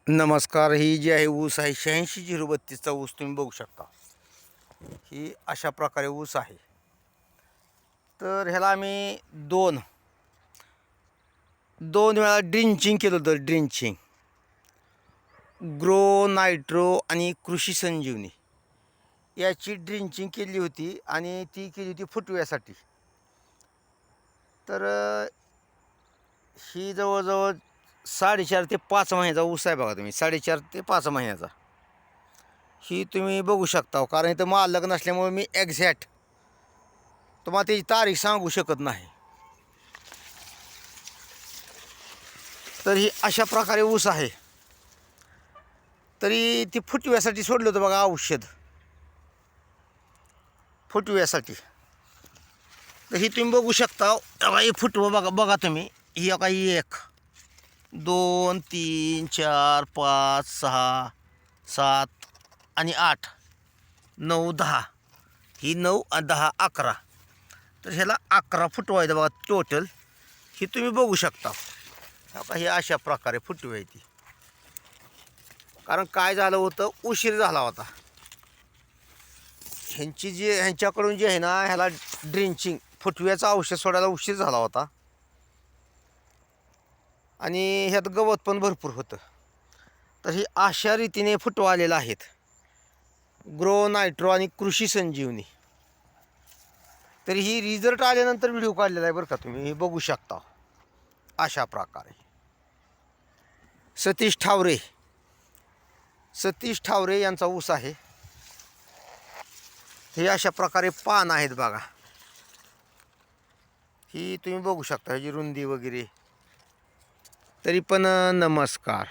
नमस्कार. ही जी आहे ऊस आहे 86-032चा ऊस तुम्ही बघू शकता. ही अशा प्रकारे ऊस आहे. तर ह्याला आम्ही दोन वेळा ड्रिंचिंग केलं होतं. ड्रिंचिंग ग्रो नायट्रो आणि कृषी संजीवनी याची ड्रिंचिंग केली होती आणि ती केली होती फुटव्यासाठी. तर ही जवळजवळ 4.5 ते 5 महिन्याचा ऊस आहे बघा तुम्ही. 4.5 ते 5 महिन्याचा ही तुम्ही बघू शकता. कारण इथं मालक नसल्यामुळे मी एक्झॅक्ट तुम्हाला त्याची तारीख सांगू शकत नाही. तर ही अशा प्रकारे ऊस आहे. तरी ती फुटव्यासाठी सोडलं होतं बघा औषध, फुटव्यासाठी. तर ही तुम्ही बघू शकता. बघा ही फुटवं बघा बघा तुम्ही. ही बघा 1 2 3 4 5 6 7 आणि 8 9 10. ही 9 10 11. तर ह्याला 11 फुटवा आहेत बघा टोटल. ही तुम्ही बघू शकता. बघा ही अशा प्रकारे फुटवी आहे ती. कारण काय झालं होतं, उशीर झाला होता. ह्यांच्याकडून जे आहे ना, ह्याला ड्रिंचिंग फुटव्याचं औषध सोडायला उशीर झाला होता आणि ह्यात गवत पण भरपूर होतं. तर ही अशा रीतीने फुटवा आलेला आहेत. ग्रो नायट्रो आणि कृषी संजीवनी. तर ही रिझल्ट आल्यानंतर व्हिडिओ काढलेला आहे बरं का, तुम्ही हे बघू शकता. अशा प्रकारे सतीश ठावरे यांचा ऊस आहे. हे अशा प्रकारे पान आहेत बघा. ही तुम्ही बघू शकता ह्याची रुंदी वगैरे. तरी पण नमस्कार.